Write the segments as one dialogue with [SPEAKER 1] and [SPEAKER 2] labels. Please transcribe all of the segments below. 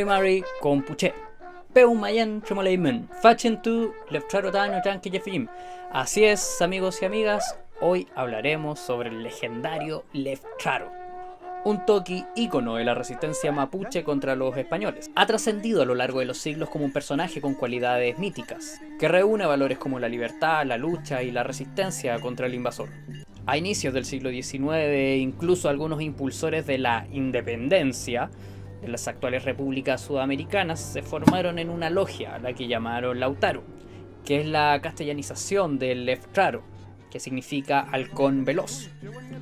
[SPEAKER 1] Mari Compuche. Peumayan Tremoleimen. Fachen tu Leftrarotano Tranqui Jeffim. Así es, amigos y amigas, hoy hablaremos sobre el legendario Leftraro, un toqui ícono de la resistencia mapuche contra los españoles. Ha trascendido a lo largo de los siglos como un personaje con cualidades míticas, que reúne valores como la libertad, la lucha y la resistencia contra el invasor. A inicios del siglo XIX, incluso algunos impulsores de la independencia de las actuales repúblicas sudamericanas se formaron en una logia a la que llamaron Lautaro, que es la castellanización del Leftraro, que significa halcón veloz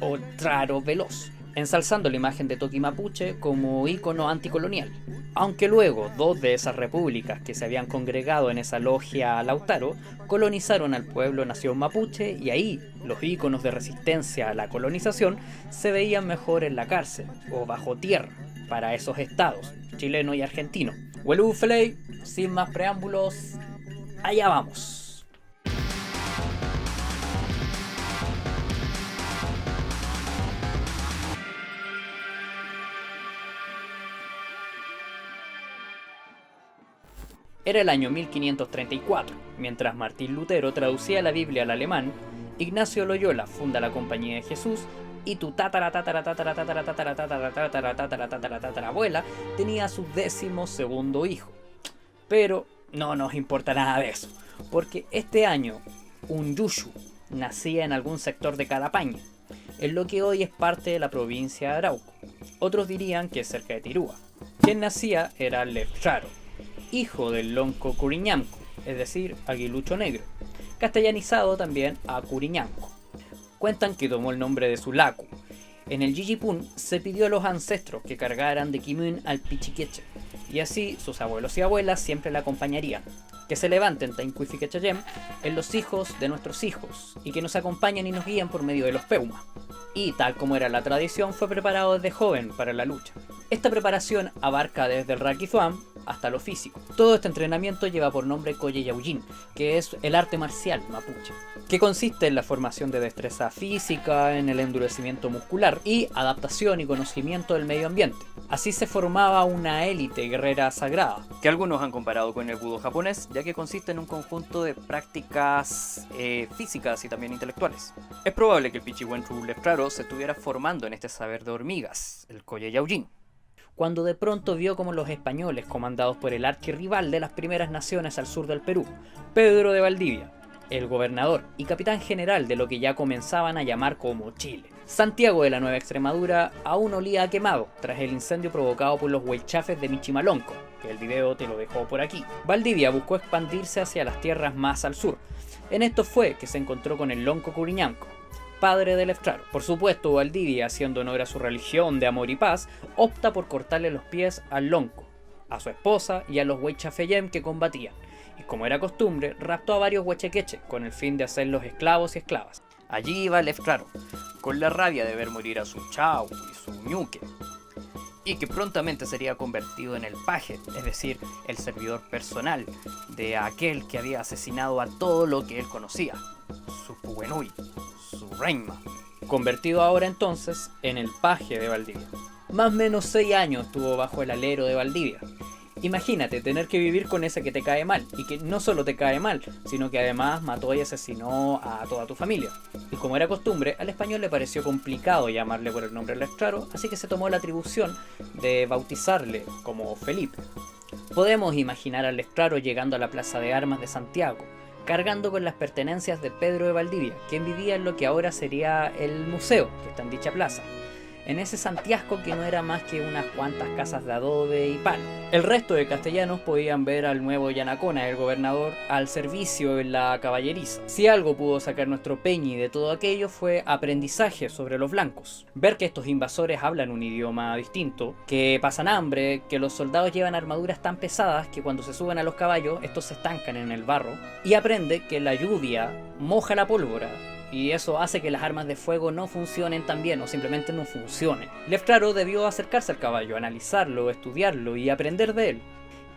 [SPEAKER 1] o traro veloz, ensalzando la imagen de Toqui Mapuche como ícono anticolonial. Aunque luego dos de esas repúblicas que se habían congregado en esa logia Lautaro colonizaron al pueblo nación mapuche, y ahí los íconos de resistencia a la colonización se veían mejor en la cárcel o bajo tierra para esos estados, chileno y argentino. Huelu Feley, sin más preámbulos, allá vamos. Era el año 1534, mientras Martín Lutero traducía la Biblia al alemán, Ignacio Loyola funda la Compañía de Jesús y tu tatarabuela tenía su 12º hijo. Pero no nos importa nada de eso, porque este año un Yushu nacía en algún sector de Calapaña, en lo que hoy es parte de la provincia de Arauco. Otros dirían que es cerca de Tirúa. Quien nacía era Leftraro, hijo del lonco Curiñanco, es decir, aguilucho negro, castellanizado también a Curiñanco. Cuentan que tomó el nombre de su lacu. En el Yiyipún se pidió a los ancestros que cargaran de Kimun al Pichiqueche, y así sus abuelos y abuelas siempre la acompañarían. Que se levanten Taincuifiquechayem en los hijos de nuestros hijos, y que nos acompañen y nos guíen por medio de los Peuma. Y tal como era la tradición, fue preparado desde joven para la lucha. Esta preparación abarca desde el Raquizuam hasta lo físico. Todo este entrenamiento lleva por nombre Colle Yaullín, que es el arte marcial mapuche, que consiste en la formación de destreza física, en el endurecimiento muscular y adaptación y conocimiento del medio ambiente. Así se formaba una élite guerrera sagrada, que algunos han comparado con el Budo japonés, ya que consiste en un conjunto de prácticas físicas y también intelectuales. Es probable que el Pichihuentru Leftraro se estuviera formando en este saber de hormigas, el Colle Yaullín, cuando de pronto vio como los españoles, comandados por el archirrival de las primeras naciones al sur del Perú, Pedro de Valdivia, el gobernador y capitán general de lo que ya comenzaban a llamar como Chile. Santiago de la Nueva Extremadura aún olía a quemado tras el incendio provocado por los huaychafes de Michimalonco, que el video te lo dejó por aquí. Valdivia buscó expandirse hacia las tierras más al sur. En esto fue que se encontró con el lonco Curiñanco, padre de Leftraro. Por supuesto, Valdivia, haciendo honor a su religión de amor y paz, opta por cortarle los pies al lonco, a su esposa y a los huaychafeyem que combatían, y como era costumbre, raptó a varios huachequeches con el fin de hacerlos esclavos y esclavas. Allí iba Leftraro, con la rabia de ver morir a su chau y su ñuque, y que prontamente sería convertido en el paje, es decir, el servidor personal de aquel que había asesinado a todo lo que él conocía, su Puenui, su Reima, convertido ahora entonces en el paje de Valdivia. Más o menos 6 años estuvo bajo el alero de Valdivia. Imagínate tener que vivir con ese que te cae mal, y que no solo te cae mal, sino que además mató y asesinó a toda tu familia. Y como era costumbre, al español le pareció complicado llamarle por el nombre Leftraro, así que se tomó la atribución de bautizarle como Felipe. Podemos imaginar al Leftraro llegando a la Plaza de Armas de Santiago, cargando con las pertenencias de Pedro de Valdivia, quien vivía en lo que ahora sería el museo, que está en dicha plaza, en ese Santiago que no era más que unas cuantas casas de adobe y palo. El resto de castellanos podían ver al nuevo Yanacona, el gobernador, al servicio en la caballeriza. Si algo pudo sacar nuestro Peñi de todo aquello fue aprendizaje sobre los blancos. Ver que estos invasores hablan un idioma distinto, que pasan hambre, que los soldados llevan armaduras tan pesadas que cuando se suben a los caballos estos se estancan en el barro, y aprende que la lluvia moja la pólvora, y eso hace que las armas de fuego no funcionen tan bien o simplemente no funcionen. Leftraro debió acercarse al caballo, analizarlo, estudiarlo y aprender de él.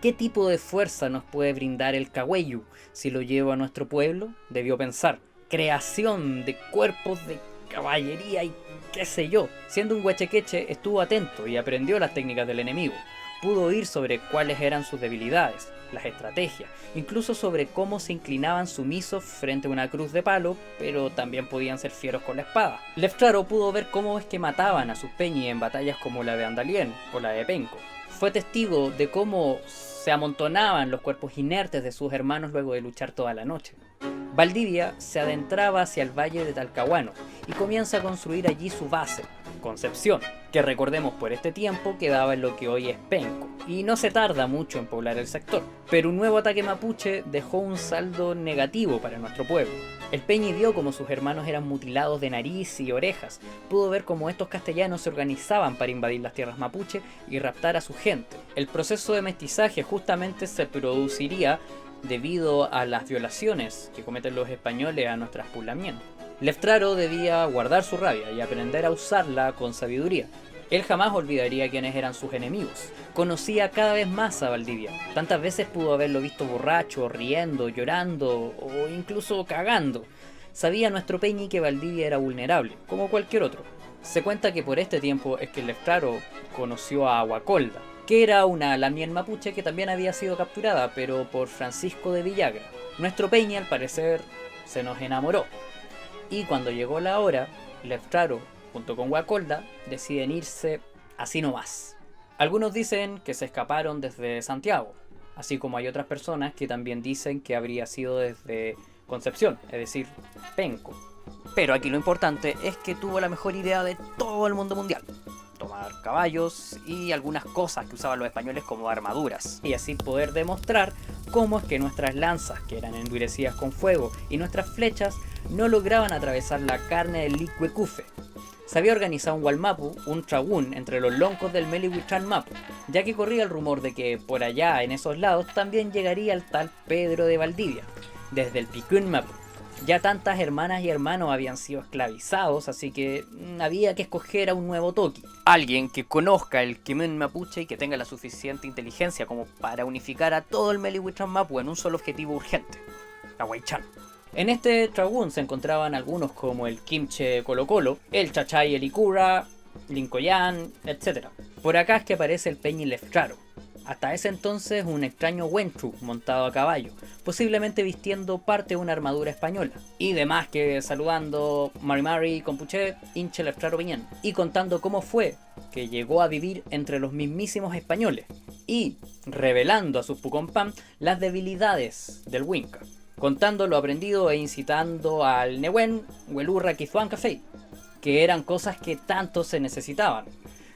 [SPEAKER 1] ¿Qué tipo de fuerza nos puede brindar el Cahuellu si lo llevo a nuestro pueblo? Debió pensar. Creación de cuerpos de caballería y qué sé yo. Siendo un huechequeche estuvo atento y aprendió las técnicas del enemigo. pudo oír sobre cuáles eran sus debilidades, las estrategias, incluso sobre cómo se inclinaban sumisos frente a una cruz de palo, pero también podían ser fieros con la espada. Leftraro pudo ver cómo es que mataban a sus peñis en batallas como la de Andalien o la de Penco. Fue testigo de cómo se amontonaban los cuerpos inertes de sus hermanos luego de luchar toda la noche. Valdivia se adentraba hacia el valle de Talcahuano y comienza a construir allí su base, Concepción, que recordemos por este tiempo quedaba en lo que hoy es Penco, y no se tarda mucho en poblar el sector. Pero un nuevo ataque mapuche dejó un saldo negativo para nuestro pueblo. El Peñi vio como sus hermanos eran mutilados de nariz y orejas, pudo ver cómo estos castellanos se organizaban para invadir las tierras mapuche y raptar a su gente. El proceso de mestizaje justamente se produciría debido a las violaciones que cometen los españoles a nuestras pulamien. Leftraro debía guardar su rabia y aprender a usarla con sabiduría. Él jamás olvidaría quiénes eran sus enemigos. Conocía cada vez más a Valdivia. Tantas veces pudo haberlo visto borracho, riendo, llorando o incluso cagando. Sabía nuestro Peñi que Valdivia era vulnerable, como cualquier otro. Se cuenta que por este tiempo es que Leftraro conoció a Guacolda, que era una lamien mapuche que también había sido capturada, pero por Francisco de Villagra. Nuestro Peñi, al parecer, se nos enamoró. Y cuando llegó la hora, Leftraro, junto con Guacolda, deciden irse así nomás. Algunos dicen que se escaparon desde Santiago, así como hay otras personas que también dicen que habría sido desde Concepción, es decir, Penco. Pero aquí lo importante es que tuvo la mejor idea de todo el mundo mundial: tomar caballos y algunas cosas que usaban los españoles como armaduras, y así poder demostrar cómo es que nuestras lanzas, que eran endurecidas con fuego, y nuestras flechas no lograban atravesar la carne del Licuecufe. Se había organizado un Walmapu, un tragún, entre los loncos del Melihuitrán Mapu, ya que corría el rumor de que por allá, en esos lados, también llegaría el tal Pedro de Valdivia, desde el Picún Mapu. Ya tantas hermanas y hermanos habían sido esclavizados, así que había que escoger a un nuevo toqui. Alguien que conozca el Quimen Mapuche y que tenga la suficiente inteligencia como para unificar a todo el Melihuitrán Mapu en un solo objetivo urgente: la Huaychán. En este tragún se encontraban algunos como el Kimche Colo Colo, el Chachay Elicura, Lincoyán, etc. Por acá es que aparece el Peñi Leftraro. Hasta ese entonces un extraño Wentru montado a caballo, posiblemente vistiendo parte de una armadura española. Y demás que saludando Mari Compuche, hinche Leftraro Piñán, y contando cómo fue que llegó a vivir entre los mismísimos españoles, y revelando a sus Pucompan las debilidades del Winca, contando lo aprendido e incitando al Nehuen, Huelurra, Kizuan Café, que eran cosas que tanto se necesitaban.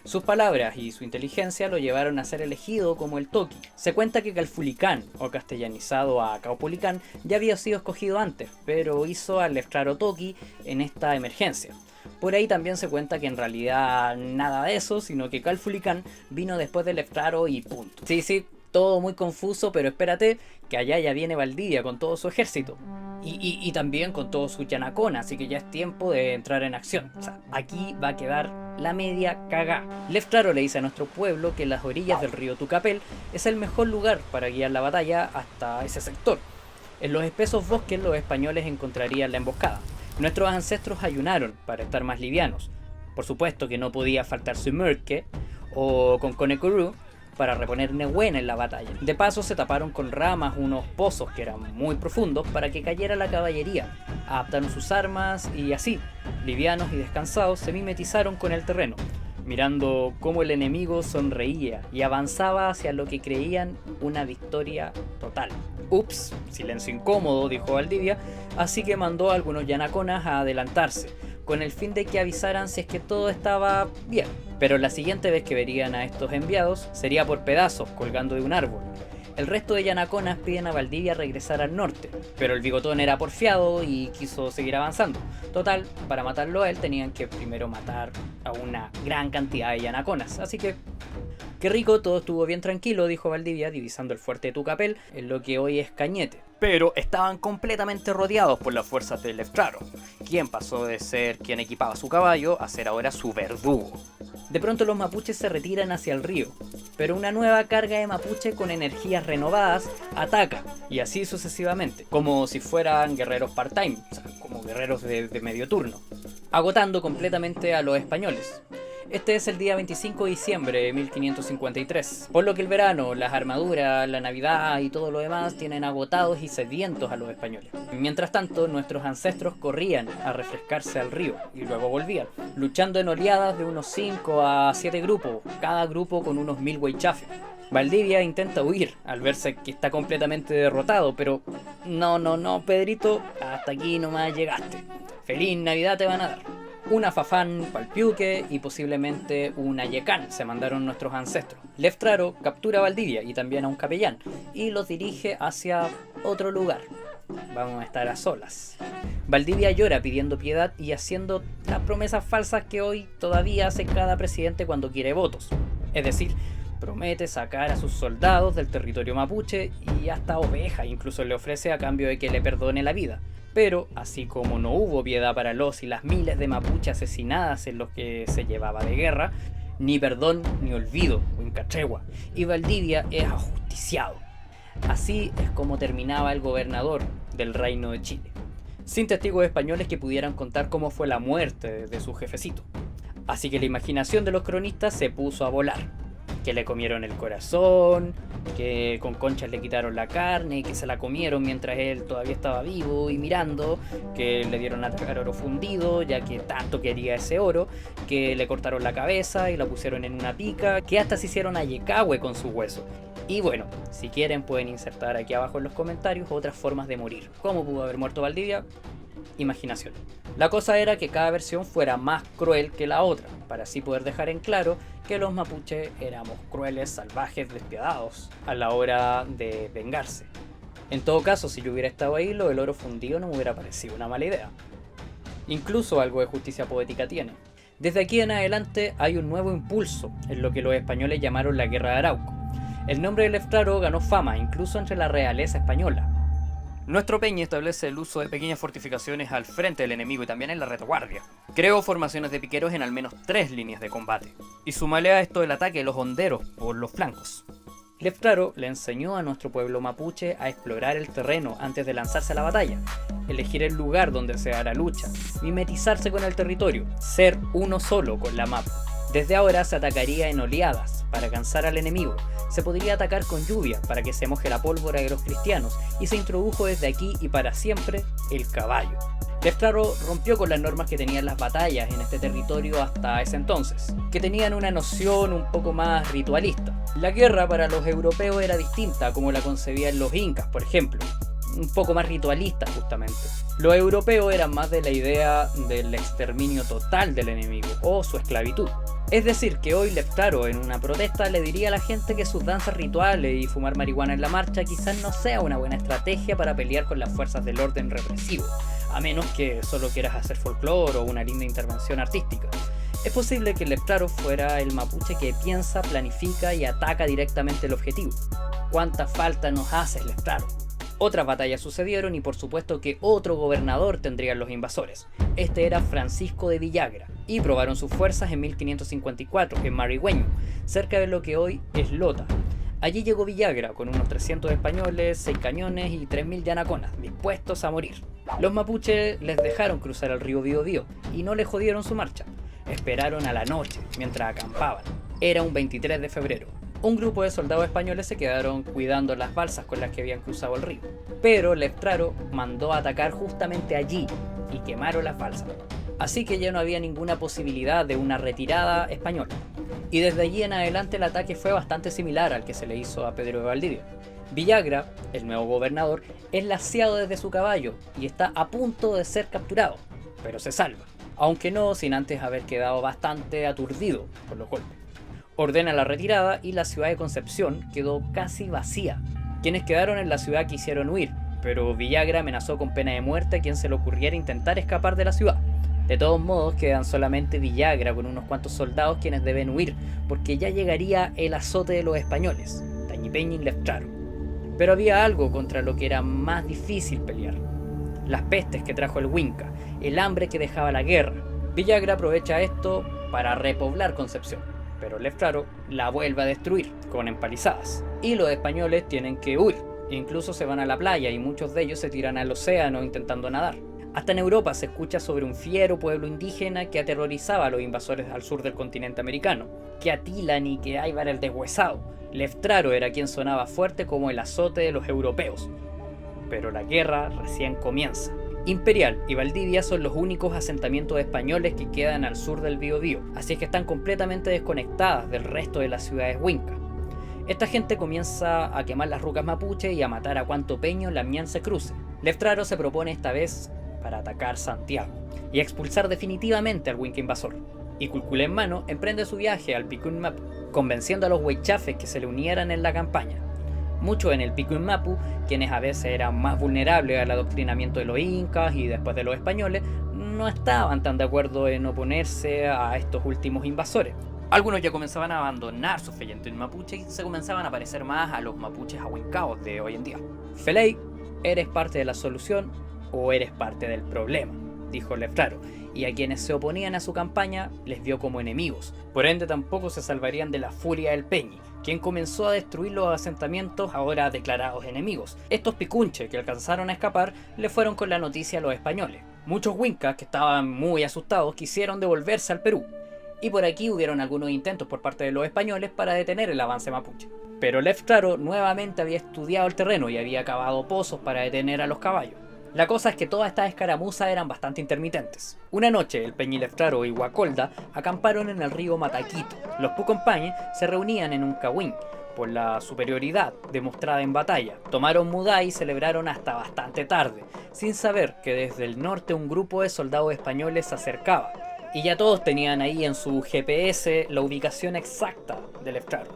[SPEAKER 1] Sus palabras y su inteligencia lo llevaron a ser elegido como el Toqui. Se cuenta que Calfulicán, o castellanizado a Caupolicán, ya había sido escogido antes, pero hizo al Leftraro Toqui en esta emergencia. Por ahí también se cuenta que en realidad nada de eso, sino que Calfulicán vino después de Leftraro y punto. Sí, todo muy confuso, pero espérate, que allá ya viene Valdivia con todo su ejército. Y también con todo su yanacona, así que ya es tiempo de entrar en acción. O sea, aquí va a quedar la media cagá. Leftraro le dice a nuestro pueblo que las orillas del río Tucapel es el mejor lugar para guiar la batalla hasta ese sector. En los espesos bosques los españoles encontrarían la emboscada. Nuestros ancestros ayunaron para estar más livianos. Por supuesto que no podía faltar Sumerque o con Conecurú para reponer Nehuen en la batalla. De paso se taparon con ramas unos pozos que eran muy profundos para que cayera la caballería. Adaptaron sus armas y así, livianos y descansados, se mimetizaron con el terreno, mirando cómo el enemigo sonreía y avanzaba hacia lo que creían una victoria total. Ups, silencio incómodo, dijo Valdivia, así que mandó a algunos yanaconas a adelantarse, con el fin de que avisaran si es que todo estaba bien. Pero la siguiente vez que verían a estos enviados sería por pedazos colgando de un árbol. El resto de yanaconas piden a Valdivia regresar al norte, pero el bigotón era porfiado y quiso seguir avanzando. Total, para matarlo a él tenían que primero matar a una gran cantidad de yanaconas, así que qué rico, todo estuvo bien tranquilo, dijo Valdivia, divisando el fuerte de Tucapel en lo que hoy es Cañete. Pero estaban completamente rodeados por las fuerzas de Leftraro, quien pasó de ser quien equipaba su caballo a ser ahora su verdugo. De pronto los mapuches se retiran hacia el río, pero una nueva carga de mapuche con energías renovadas ataca, y así sucesivamente, como si fueran guerreros part-time, o sea, como guerreros de medio turno, agotando completamente a los españoles. Este es el día 25 de diciembre de 1553, por lo que el verano, las armaduras, la Navidad y todo lo demás tienen agotados y sedientos a los españoles. Mientras tanto, nuestros ancestros corrían a refrescarse al río y luego volvían, luchando en oleadas de unos 5 a 7 grupos, cada grupo con unos 1000 huaychafes. Valdivia intenta huir al verse que está completamente derrotado, pero no, Pedrito, hasta aquí nomás llegaste. Feliz Navidad te van a dar. Una fafán palpiuque y posiblemente una yecán se mandaron nuestros ancestros. Leftraro captura a Valdivia y también a un capellán y los dirige hacia otro lugar. Vamos a estar a solas. Valdivia llora pidiendo piedad y haciendo las promesas falsas que hoy todavía hace cada presidente cuando quiere votos. Es decir, promete sacar a sus soldados del territorio mapuche y hasta ovejas incluso le ofrece a cambio de que le perdone la vida. Pero, así como no hubo piedad para los y las miles de mapuches asesinadas en los que se llevaba de guerra, ni perdón ni olvido, Huincatregua, y Valdivia es ajusticiado. Así es como terminaba el gobernador del Reino de Chile, sin testigos españoles que pudieran contar cómo fue la muerte de su jefecito. Así que la imaginación de los cronistas se puso a volar. Que le comieron el corazón, que con conchas le quitaron la carne, que se la comieron mientras él todavía estaba vivo y mirando, que le dieron a tragar oro fundido, ya que tanto quería ese oro, que le cortaron la cabeza y la pusieron en una pica, que hasta se hicieron a yecahue con su hueso. Y bueno, si quieren pueden insertar aquí abajo en los comentarios otras formas de morir. ¿Cómo pudo haber muerto Valdivia? Imaginación. La cosa era que cada versión fuera más cruel que la otra, para así poder dejar en claro que los mapuches éramos crueles, salvajes, despiadados a la hora de vengarse. En todo caso, si yo hubiera estado ahí, lo del oro fundido no me hubiera parecido una mala idea. Incluso algo de justicia poética tiene. Desde aquí en adelante hay un nuevo impulso en lo que los españoles llamaron la Guerra de Arauco. El nombre de Leftraro ganó fama incluso entre la realeza española. Nuestro Peñi establece el uso de pequeñas fortificaciones al frente del enemigo y también en la retaguardia. Creó formaciones de piqueros en al menos 3 líneas de combate. Y súmale a esto el ataque de los honderos por los flancos. Leftraro le enseñó a nuestro pueblo mapuche a explorar el terreno antes de lanzarse a la batalla, elegir el lugar donde se hará lucha, mimetizarse con el territorio, ser uno solo con la mapa. Desde ahora se atacaría en oleadas para cansar al enemigo, se podría atacar con lluvia para que se moje la pólvora de los cristianos y se introdujo desde aquí y para siempre el caballo. Leftraro rompió con las normas que tenían las batallas en este territorio hasta ese entonces, que tenían una noción un poco más ritualista. La guerra para los europeos era distinta a como la concebían los incas, por ejemplo, un poco más ritualista justamente. Los europeos eran más de la idea del exterminio total del enemigo o su esclavitud. Es decir, que hoy Leftraro en una protesta le diría a la gente que sus danzas rituales y fumar marihuana en la marcha quizás no sea una buena estrategia para pelear con las fuerzas del orden represivo, a menos que solo quieras hacer folclore o una linda intervención artística. Es posible que Leftraro fuera el mapuche que piensa, planifica y ataca directamente el objetivo. ¿Cuánta falta nos hace Leftraro? Otras batallas sucedieron y por supuesto que otro gobernador tendrían los invasores. Este era Francisco de Villagra y probaron sus fuerzas en 1554 en Marigüeño, cerca de lo que hoy es Lota. Allí llegó Villagra con unos 300 españoles, 6 cañones y 3000 yanaconas, dispuestos a morir. Los mapuches les dejaron cruzar el río Biobío y no le jodieron su marcha. Esperaron a la noche mientras acampaban. Era un 23 de febrero. Un grupo de soldados españoles se quedaron cuidando las balsas con las que habían cruzado el río. Pero Leftraro mandó a atacar justamente allí y quemaron las balsas. Así que ya no había ninguna posibilidad de una retirada española. Y desde allí en adelante el ataque fue bastante similar al que se le hizo a Pedro de Valdivia. Villagra, el nuevo gobernador, es laciado desde su caballo y está a punto de ser capturado, pero se salva, aunque no sin antes haber quedado bastante aturdido por los golpes. Ordena la retirada y la ciudad de Concepción quedó casi vacía. Quienes quedaron en la ciudad quisieron huir, pero Villagra amenazó con pena de muerte a quien se le ocurriera intentar escapar de la ciudad. De todos modos, quedan solamente Villagra con unos cuantos soldados quienes deben huir, porque ya llegaría el azote de los españoles, Tañipeñi y Leftraro. Pero había algo contra lo que era más difícil pelear: las pestes que trajo el Huinca, el hambre que dejaba la guerra. Villagra aprovecha esto para repoblar Concepción, pero Leftraro la vuelve a destruir con empalizadas. Y los españoles tienen que huir, incluso se van a la playa y muchos de ellos se tiran al océano intentando nadar. Hasta en Europa se escucha sobre un fiero pueblo indígena que aterrorizaba a los invasores al sur del continente americano, que Atilan y que Ivar el Deshuesado. Leftraro era quien sonaba fuerte como el azote de los europeos. Pero la guerra recién comienza. Imperial y Valdivia son los únicos asentamientos españoles que quedan al sur del Biobío, así es que están completamente desconectadas del resto de las ciudades huincas. Esta gente comienza a quemar las rucas mapuche y a matar a cuanto peño Lamián se cruce. Leftraro se propone esta vez para atacar Santiago y expulsar definitivamente al huinca invasor. Y Culculé en mano emprende su viaje al Picún Mapu, convenciendo a los huaychafes que se le unieran en la campaña. Muchos en el Picún Mapu, quienes a veces eran más vulnerables al adoctrinamiento de los incas y después de los españoles, no estaban tan de acuerdo en oponerse a estos últimos invasores. Algunos ya comenzaban a abandonar su fe en mapuche y se comenzaban a parecer más a los mapuches ahuincaos de hoy en día. Feley, ¿eres parte de la solución o eres parte del problema?, dijo Leftraro, y a quienes se oponían a su campaña les vio como enemigos. Por ende tampoco se salvarían de la furia del Peñi, quien comenzó a destruir los asentamientos ahora declarados enemigos. Estos picunches que alcanzaron a escapar le fueron con la noticia a los españoles. Muchos huincas que estaban muy asustados quisieron devolverse al Perú, y por aquí hubieron algunos intentos por parte de los españoles para detener el avance mapuche. Pero Leftraro nuevamente había estudiado el terreno y había cavado pozos para detener a los caballos. La cosa es que todas estas escaramuzas eran bastante intermitentes. Una noche, el Peñi Leftraro y Guacolda acamparon en el río Mataquito. Los Pucompañes se reunían en un cahuín por la superioridad demostrada en batalla. Tomaron Mudá y celebraron hasta bastante tarde, sin saber que desde el norte un grupo de soldados españoles se acercaba. Y ya todos tenían ahí en su GPS la ubicación exacta de Leftraro,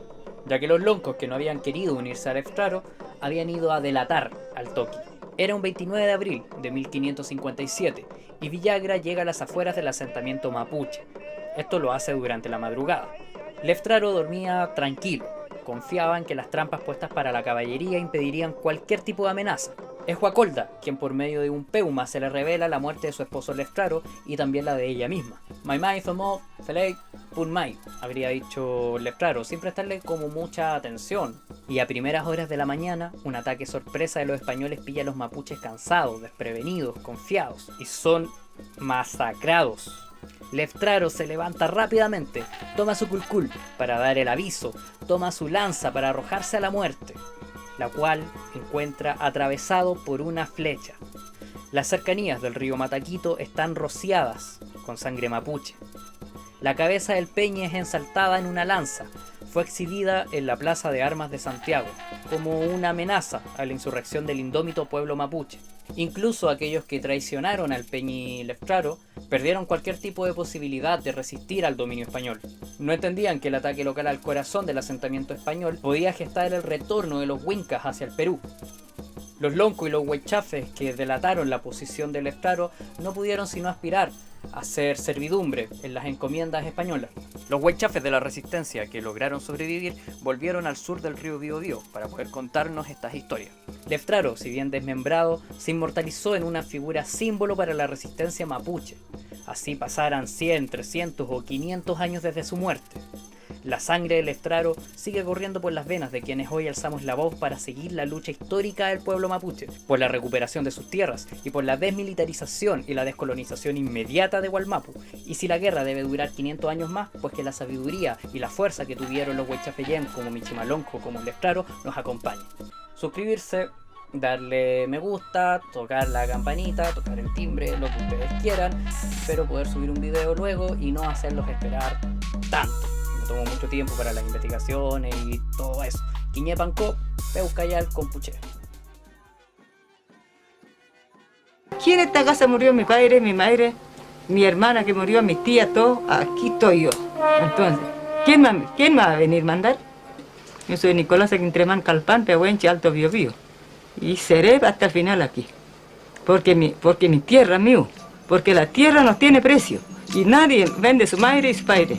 [SPEAKER 1] ya que los loncos que no habían querido unirse a Leftraro habían ido a delatar al Toqui. Era un 29 de abril de 1557 y Villagra llega a las afueras del asentamiento mapuche. Esto lo hace durante la madrugada. Leftraro dormía tranquilo, confiaba en que las trampas puestas para la caballería impedirían cualquier tipo de amenaza. Es Guacolda quien por medio de un peuma se le revela la muerte de su esposo Leftraro y también la de ella misma. Maimai Zomo Felei Punmai, habría dicho Leftraro, sin prestarle como mucha atención. Y a primeras horas de la mañana, un ataque sorpresa de los españoles pilla a los mapuches cansados, desprevenidos, confiados, y son masacrados. Leftraro se levanta rápidamente, toma su culcul para dar el aviso, toma su lanza para arrojarse a la muerte, la cual encuentra atravesado por una flecha. Las cercanías del río Mataquito están rociadas con sangre mapuche. La cabeza del Peñi es ensaltada en una lanza. Fue exhibida en la Plaza de Armas de Santiago como una amenaza a la insurrección del indómito pueblo mapuche. Incluso aquellos que traicionaron al Peñi Leftraro perdieron cualquier tipo de posibilidad de resistir al dominio español. No entendían que el ataque local al corazón del asentamiento español podía gestar el retorno de los huincas hacia el Perú. Los loncos y los huaychafes que delataron la posición de Leftraro no pudieron sino aspirar a ser servidumbre en las encomiendas españolas. Los huaychafes de la resistencia que lograron sobrevivir volvieron al sur del río Biobío para poder contarnos estas historias. Leftraro, si bien desmembrado, se inmortalizó en una figura símbolo para la resistencia mapuche. Así pasaran 100, 300 o 500 años desde su muerte. La sangre de Leftraro sigue corriendo por las venas de quienes hoy alzamos la voz para seguir la lucha histórica del pueblo mapuche, por la recuperación de sus tierras y por la desmilitarización y la descolonización inmediata de Wallmapu. Y si la guerra debe durar 500 años más, pues que la sabiduría y la fuerza que tuvieron los huaychafeyén como Michimalonco como Leftraro nos acompañe. Suscribirse, darle me gusta, tocar la campanita, tocar el timbre, lo que ustedes quieran, pero poder subir un video luego y no hacerlos esperar tanto. Me tomó mucho tiempo para las investigaciones y todo eso. Quiñepanco, Peucayal, Compuche.
[SPEAKER 2] Aquí en esta casa murió mi padre, mi madre, mi hermana que murió, mis tías, todos. Aquí estoy yo. Entonces, ¿quién me va a venir a mandar? Yo soy Nicolás Quintremán Calpán, Pehuenche, Alto Biobío. Y seré hasta el final aquí. Porque mi tierra es mío. Porque la tierra no tiene precio. Y nadie vende su madre y su padre.